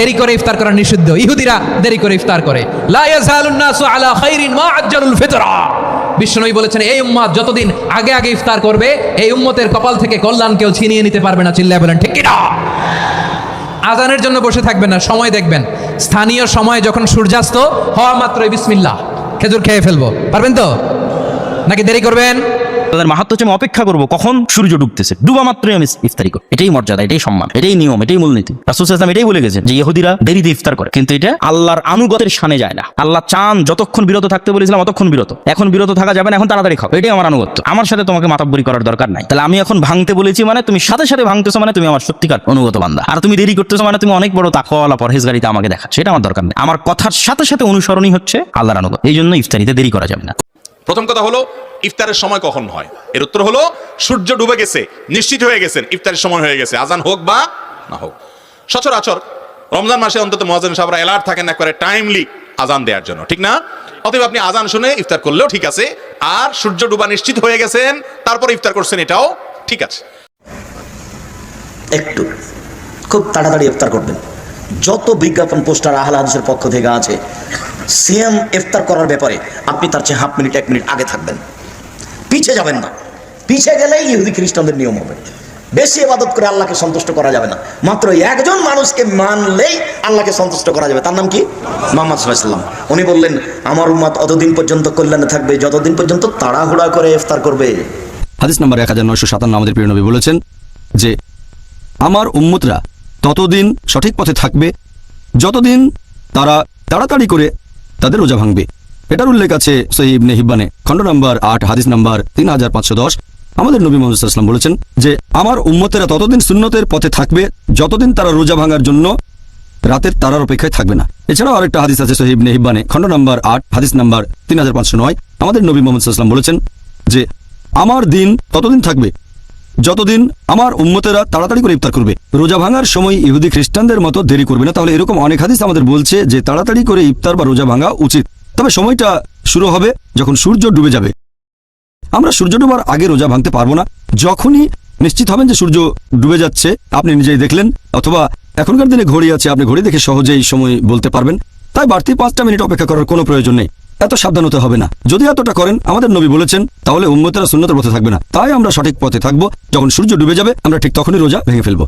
দেরি করে ইফতার করা নিষিদ্ধ। ইহুদিরা দেরি করে ইফতার করে। লা ইয়াজালুন নাসু আলা খাইরিন মা আজ্জালুল ফিতরা। বিশ্বনবী বলেছেন এই উম্মত যতদিন আগে আগে ইফতার করবে এই উম্মতের কপাল থেকে কল্যাণ কেউ ছিনিয়ে নিতে পারবে না। চিল্লায় বলেন ঠিক কি না? আজানের জন্য বসে থাকবেন না, সময় দেখবেন। স্থানীয় সময় যখন সূর্যাস্ত হওয়া মাত্রই বিসমিল্লাহ খেজুর খেয়ে ফেলবো, পারবেন তো নাকি দেরি করবেন? তাদের মাহাত্ম্য হচ্ছে আমি অপেক্ষা করবো কখন সূর্য ডুবতেছে, ডুবা মাত্রই আমি ইফতারি করি। এটাই মর্যাদা, এটাই সম্মান, এটাই নিয়ম, এটাই মূলনীতি। রাসূল সাল্লাল্লাহু আলাইহি ওয়াসাল্লাম এটাই বলে গেছেন যে ইহুদিরা দেরিতে ইফতার করে, কিন্তু এটা আল্লাহর আনুগত্যের শানে যায় না। আল্লাহ চান যতক্ষণ বিরত থাকতে বলেছিলাম অতক্ষণ বিরত, এখন বিরত থাকা যাবে না, এখন তাড়াতাড়ি খাও, এটাই আমার আনুগত্য। আমার সাথে তোমাকে মাতাব্বরি করার দরকার নাই। তাহলে আমি এখন ভাঙতে বলেছি মানে তুমি সাথে সাথে ভাঙতেছো, মানে তুমি আমার সত্যিকার অনুগত বান্দা। আর তুমি দেরি করতেছো মানে তুমি অনেক বড় তাকওয়ালা পরহেজগারিতে আমাকে দেখা, সেটা আমার দরকার নেই। আমার কথার সাথে সাথে অনুসরণই হচ্ছে আল্লাহর আনুগত্য। এই জন্য ইফতারিতে দেরি করা যাবে না। প্রথম কথা হলো ইফতারের সময় কখন হয়, এর উত্তর হলো সূর্য ডুবে গেছে, নিশ্চিত হয়ে গেছেন ইফতারের সময় হয়ে গেছে, আজান হোক বা না হোক। সচরাচর রমজান মাসে অন্তত মুয়াজ্জিন সাহেবরা অ্যালার্ট থাকেন একবারে টাইমলি আজান দেওয়ার জন্য, ঠিক না? অতএব আপনি আজান শুনে ইফতার করলেও ঠিক আছে, আর সূর্য ডুবা নিশ্চিত হয়ে গেছেন তারপর ইফতার করছেন, এটাও ঠিক আছে। একটু খুব তাড়াতাড়ি ইফতার করবেন। যত বিজ্ঞাপন পোস্টার আহলে হাদিসের পক্ষ থেকে আছে সিএম ইফতার করার ব্যাপারে, আপনি তার চেয়ে হাফ মিনিট 1 মিনিট আগে থাকবেন, পিছিয়ে যাবেন না। পিছিয়ে গেলেই ইহুদি খ্রিস্টানদের নিয়ম হবে। বেশি ইবাদত করে আল্লাহকে সন্তুষ্ট করা যাবে না। মাত্র একজন মানুষকে মানলেই আল্লাহকে সন্তুষ্ট করা যাবে, তার নাম কি? মুহাম্মদ সাল্লাল্লাহু আলাইহি ওয়াসাল্লাম। উনি বললেন আমার উম্মত অতদিন পর্যন্ত কল্যাণে থাকবে যতদিন পর্যন্ত তাড়াহুড়া করে ইফতার করবে। হাদিস নাম্বার 1957 আমাদের প্রিয় নবী বলেছেন যে আমার উম্মতরা ততদিন সঠিক পথে থাকবে যতদিন তারা তাড়াতাড়ি করে তাদের রোজা ভাঙবে। এটার উল্লেখ আছে সহিহ ইবনে হিব্বানে খণ্ড নাম্বার 8 হাদিস নাম্বার 3510। আমাদের নবী মুহাম্মদ সাল্লাল্লাহু আলাইহি ওয়াসাল্লাম বলেছেন যে আমার উম্মতেরা ততদিন সুন্নতের পথে থাকবে যতদিন তারা রোজা ভাঙার জন্য রাতের তারার অপেক্ষায় থাকবে না। এছাড়াও আরেকটা হাদিস আছে সহিহ ইবনে হিব্বানে খণ্ড নাম্বার 8 হাদিস নাম্বার 3509। আমাদের নবী মুহাম্মদ সাল্লাল্লাহু আলাইহি ওয়াসাল্লাম বলেছেন যে আমার দিন ততদিন থাকবে যতদিন আমার উম্মতেরা তাড়াতাড়ি করে ইফতার করবে, রোজা ভাঙার সময় ইহুদি খ্রিস্টানদের মতো দেরি করবে না। তাহলে এরকম অনেক হাদিস আমাদের বলছে যে তাড়াতাড়ি করে ইফতার বা রোজা ভাঙা উচিত, তবে সময়টা শুরু হবে যখন সূর্য ডুবে যাবে। আমরা সূর্য ডুবার আগে রোজা ভাঙতে পারবো না। যখনই নিশ্চিত হবেন যে সূর্য ডুবে যাচ্ছে, আপনি নিজেই দেখলেন, অথবা এখনকার দিনে ঘড়ি আছে, আপনি ঘড়ি দেখে সহজেই সময় বলতে পারবেন, তাই বাড়তি 5টা মিনিট অপেক্ষা করার কোনো প্রয়োজন নেই। এত সাবধান হতে হবে না। যদি এতটা করেন, আমাদের নবী বলেছেন, তাহলে উম্মতেরা সুন্নতের পথে থাকবে না। তাই আমরা সঠিক পথে থাকবো, যখন সূর্য ডুবে যাবে আমরা ঠিক তখনই রোজা ভেঙে ফেলবো।